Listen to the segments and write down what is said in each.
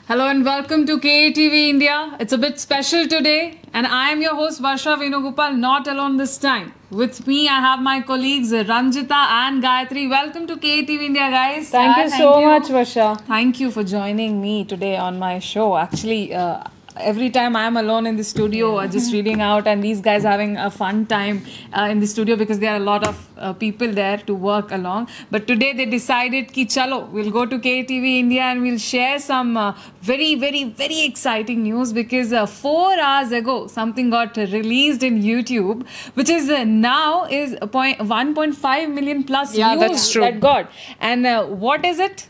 Hello and welcome to KTV India. It's a bit special today, and I am your host Varsha Venugopal, not alone this time. With me, I have my colleagues Ranjita and Gayatri. Welcome to KTV India, guys. Thank you so much, Varsha. Thank you for joining me today on my show. Actually, every time I am alone in the studio, just reading out, and these guys having a fun time in the studio because there are a lot of people there to work along. But today they decided ki chalo, we'll go to KTV India and we'll share some very exciting news because 4 hours ago something got released in YouTube, which is now is 1.5 million plus views that's true. that got. And what is it?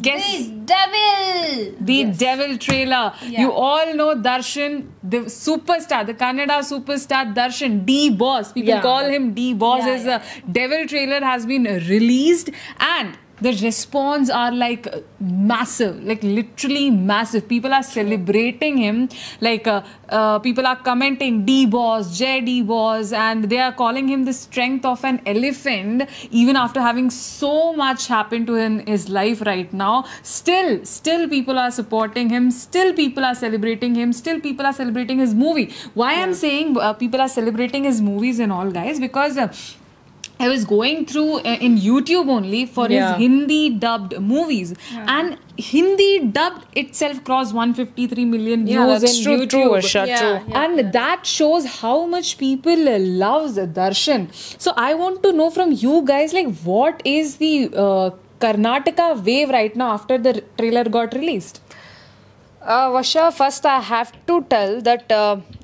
Guess. The Devil! The Devil trailer. Yeah. You all know Darshan, the superstar, the Kannada superstar Darshan, D-Boss. People call him D-Boss. His Devil trailer has been released and the response are like massive, like literally massive. People are celebrating him. Like people are commenting D-Boss, Jay D-Boss, and they are calling him the strength of an elephant. Even after having so much happen to him in his life right now, still people are supporting him. Still people are celebrating him. Still people are celebrating his movie. Why I'm saying people are celebrating his movies and all, guys, because I was going through in YouTube only for his Hindi dubbed movies, and Hindi dubbed itself crossed 153 million views that's in true, YouTube. true, Varsha, true. And that shows how much people loves Darshan. So I want to know from you guys, like, what is the Karnataka wave right now after the trailer got released? Varsha, first I have to tell that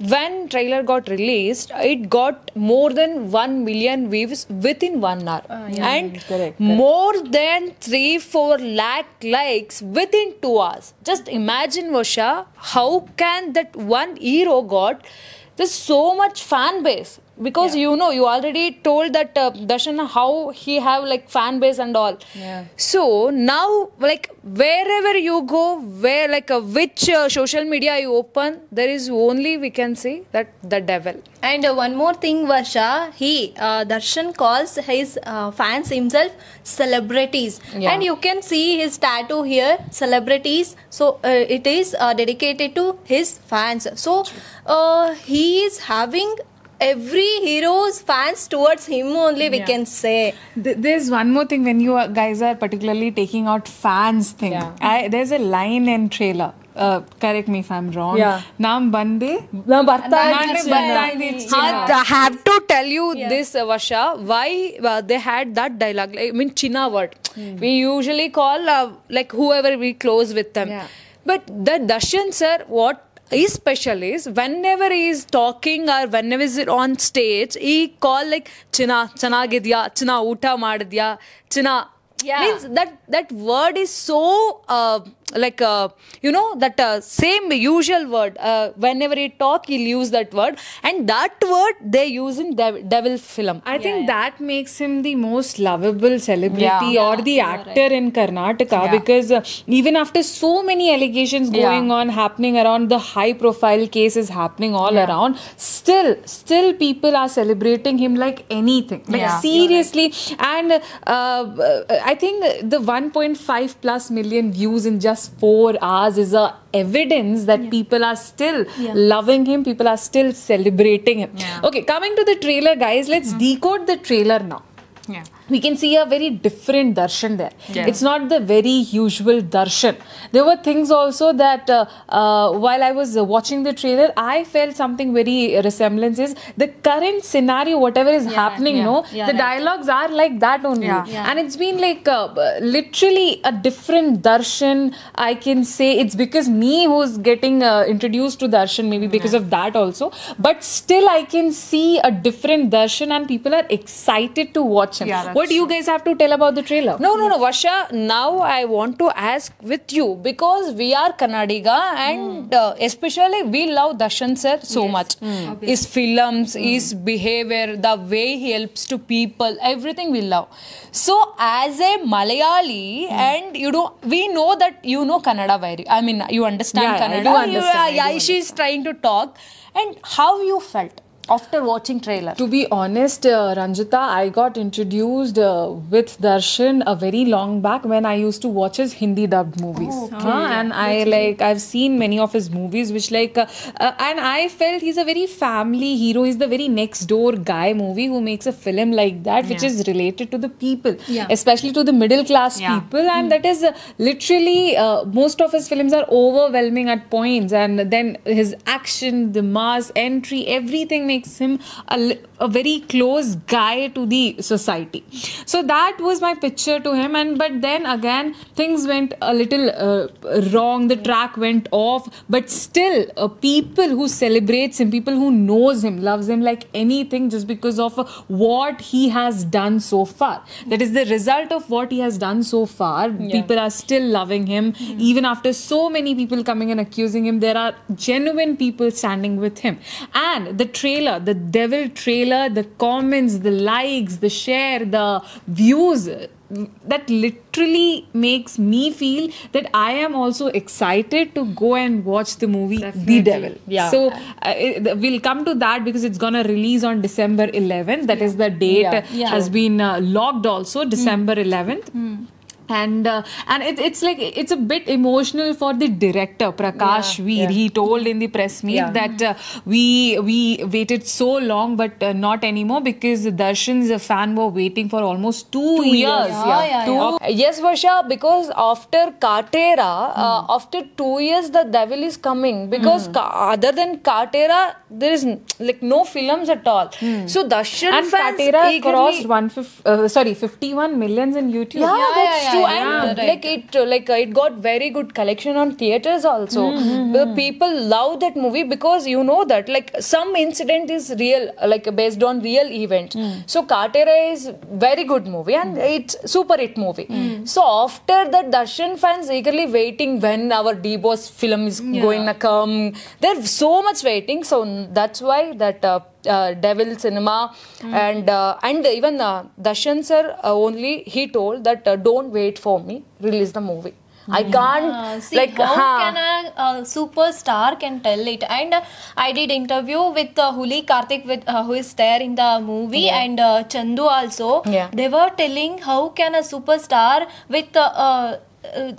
when trailer got released, it got more than 1 million views within 1 hour. And correct. more than 3-4 lakh likes within 2 hours. Just imagine, Varsha, how can that one hero got there's so much fan base? Because you know, you already told that Darshan how he have like fan base and all. So now, like wherever you go, where like which social media you open, there is only we can see that the devil. And one more thing, Varsha, Darshan calls his fans himself celebrities. And you can see his tattoo here, celebrities. So it is dedicated to his fans. So he is having every hero's fans towards him only, we can say. There's one more thing when you guys are particularly taking out fans thing. There's a line in trailer. Correct me if I'm wrong. Naam bande. I have to tell you this, Varsha, why they had that dialogue. I mean, China word. We usually call like whoever we close with them. But the Darshan sir, what is special is whenever he is talking or whenever he is on stage, he call like China, chanagidya, China uta madidya, China. Means that word is so like you know that same usual word whenever he talk he'll use that word, and that word they use in devil film. I think that makes him the most lovable celebrity or the actor in Karnataka because even after so many allegations going on happening around, the high profile cases happening all around, still people are celebrating him like anything, like seriously. And I think the 1.5 plus million views in just 4 hours is a evidence that people are still loving him, people are still celebrating him. Okay, coming to the trailer, guys, let's decode the trailer now. We can see a very different Darshan there. It's not the very usual Darshan. There were things also that while I was watching the trailer, I felt something very resemblance is the current scenario, whatever is happening, the dialogues are like that only. And it's been like literally a different Darshan, I can say. It's because me who's getting introduced to Darshan, maybe because of that also. But still I can see a different Darshan and people are excited to watch him. What do you guys have to tell about the trailer? No, Varsha, now I want to ask with you because we are Kannadiga and especially we love Darshan sir so much. His films, his behavior, the way he helps to people, everything we love. So as a Malayali and you know, we know that you know Kannada very, I mean you understand Kannada. I do understand. She's trying to talk. And how you felt? after watching trailer? To be honest, Ranjita, I got introduced with Darshan a very long back when I used to watch his Hindi dubbed movies. And I've seen many of his movies, which and I felt he's a very family hero. He's the very next door guy movie who makes a film like that, which is related to the people, especially to the middle class people. And that is literally, most of his films are overwhelming at points. And then his action, the mass entry, everything makes him a very close guy to the society. So that was my picture to him. But then again, things went a little wrong. The track went off. But still, people who celebrates him, people who knows him, loves him like anything, just because of what he has done so far. That is the result of what he has done so far. People are still loving him. Even after so many people coming and accusing him, there are genuine people standing with him. And the trailer, the Devil trailer, the comments, the likes, the share, the views, that literally makes me feel that I am also excited to go and watch the movie The Devil. So we'll come to that because it's gonna release on December 11th. That is the date has been logged also, December 11th. And it's a bit emotional for the director Prakash Veer. He told in the press meet that we waited so long, but not anymore, because Darshan's fan were waiting for almost 2 years. Yes, Varsha, because after Katera, after 2 years, The Devil is coming, because other than Katera, there is no films at all. So Darshan And fans Katera crossed 51 millions in YouTube. That's true. And it got very good collection on theaters also. The people love that movie because you know that some incident is real, based on real events. So Katera is very good movie and it's super hit movie. So after that, Darshan fans eagerly waiting when our D-Boss film is going to come. They're so much waiting. So that's why that Devil cinema and even Darshan sir only, he told that don't wait for me, release the movie. I can't how can a superstar can tell it. And I did interview with Huli Karthik who is there in the movie, and Chandu also. They were telling how can a superstar with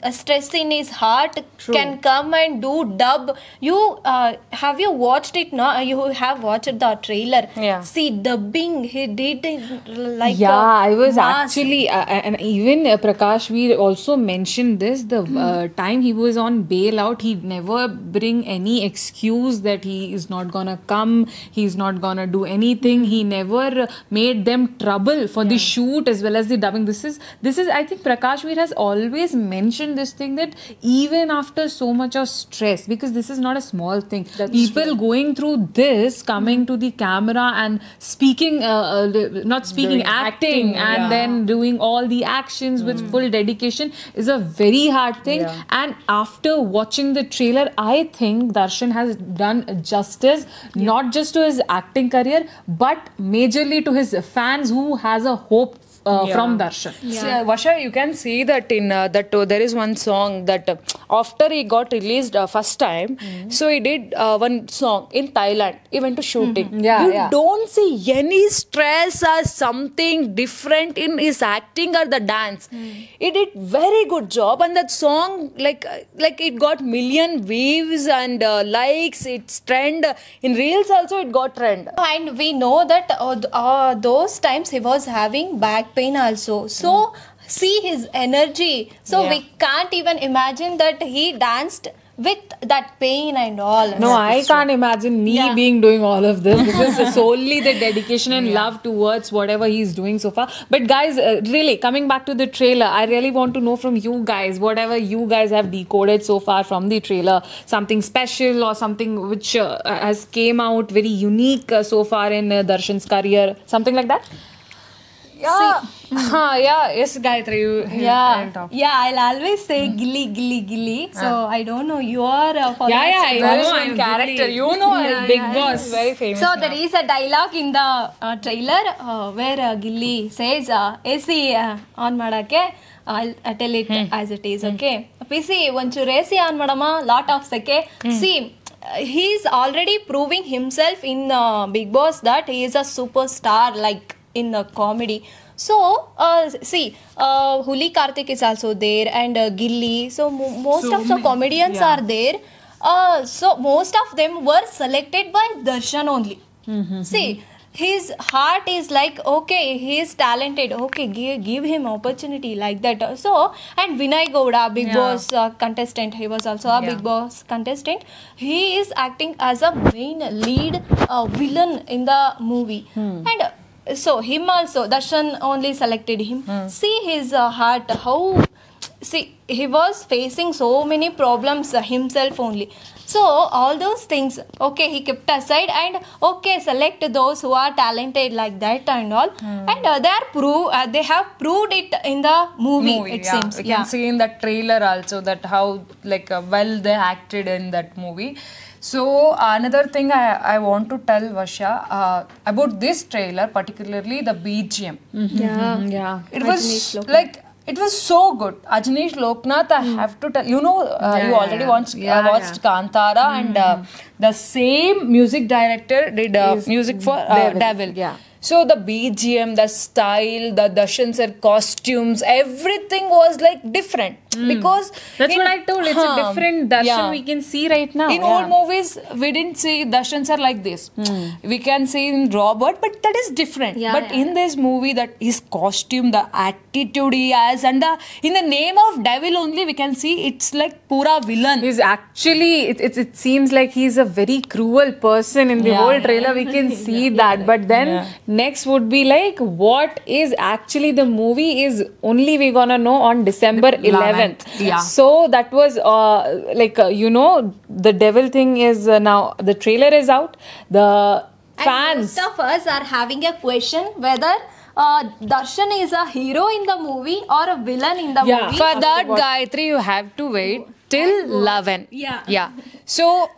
a stress in his heart can come and do dub. You have you watched it now? You have watched the trailer. See, dubbing he did I was actually and even Prakash Veer also mentioned this, the time he was on bailout, he never bring any excuse that he is not gonna come, he's not gonna do anything. He never made them trouble for the shoot as well as the dubbing. This is I think Prakash Veer has always mentioned this thing, that even after so much of stress, because this is not a small thing, people going through this, coming to the camera and speaking, acting and then doing all the actions with full dedication is a very hard thing. And after watching the trailer, I think Darshan has done justice, not just to his acting career, but majorly to his fans who has a hope from Darshan. Varsha, you can see that in there is one song that after he got released first time, so he did one song in Thailand. He went to shooting. You don't see any stress or something different in his acting or the dance. He did very good job, and that song it got million views and likes. It's trend in reels also. It got trend. And we know that those times he was having back pain also. So see his energy. So we can't even imagine that he danced with that pain and all. No, I can't imagine me doing all of this. This is solely the dedication and love towards whatever he's doing so far. But guys, really coming back to the trailer, I really want to know from you guys, whatever you guys have decoded so far from the trailer, something special or something which has came out very unique so far in Darshan's career, something like that. Yes, Gayatri, I'll always say gilly. So I don't know, you are I know I'm character. You know, Big Boss, very famous. So there is a dialogue in the trailer where Gilly says, AC on madake. I'll tell it as it is, okay? PC, onchuru AC on madama, lot of seke. See, he's already proving himself in Big Boss that he is a superstar, like in the comedy. So, see, Huli Karthik is also there, and Gilly. So, most of the comedians are there. So, most of them were selected by Darshan only. See, his heart is like, okay, he is talented. Okay, give him opportunity like that. So, and Vinay Gowda, Big Boss contestant, he was also a Big Boss contestant. He is acting as a main lead villain in the movie. And so him also, Darshan only selected him. See his heart, how, see, he was facing so many problems himself only. So all those things, okay, he kept aside and okay, select those who are talented like that and all. And they have proved it in the movie it seems. We can see in the trailer also that how like well they acted in that movie. So another thing I want to tell Varsha about this trailer, particularly the BGM. Yeah. It was like, it was so good. Ajneesh Loknath, I have to tell you, know, you already watched Kantara, and the same music director did music for Devil. Yeah. So the BGM, the style, the Darshan sir costumes, everything was like different because that's what I told. It's a different Darshan we can see right now. In old movies, we didn't see Darshan sir like this. We can see in Robert, but that is different. But in this movie, that his costume, the attitude he has, and in the name of Devil only, we can see it's like pura villain. He's actually, it seems like he's a very cruel person in the whole trailer. We can see that. But then next would be like, what is actually the movie is only we gonna know on December 11th. So that was you know, the Devil thing is now, the trailer is out. The fans. And most of us are having a question whether Darshan is a hero in the movie or a villain in the movie. For that, Gayatri, you have to wait till 11. Yeah. So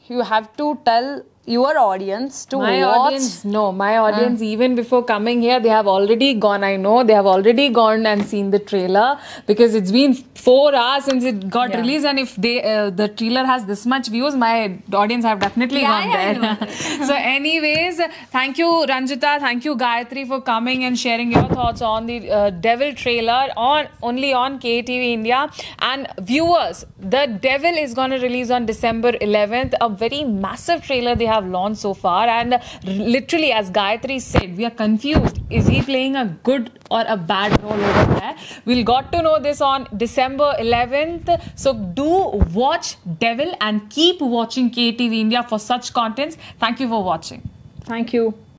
you have to tell your audience to watch. My audience, even before coming here, they have already gone. I know they have already gone and seen the trailer because it's been 4 hours since it got released, and if the trailer has this much views, my audience have definitely gone there. So anyways, thank you Ranjita, thank you Gayatri for coming and sharing your thoughts on the Devil trailer only on KTV India. And viewers, the Devil is going to release on December 11th, a very massive trailer they have launched so far, and literally, as Gayatri said, we are confused. Is he playing a good or a bad role over there? We'll got to know this on December 11th. So do watch Devil and keep watching KTV India for such contents. Thank you for watching. Thank you.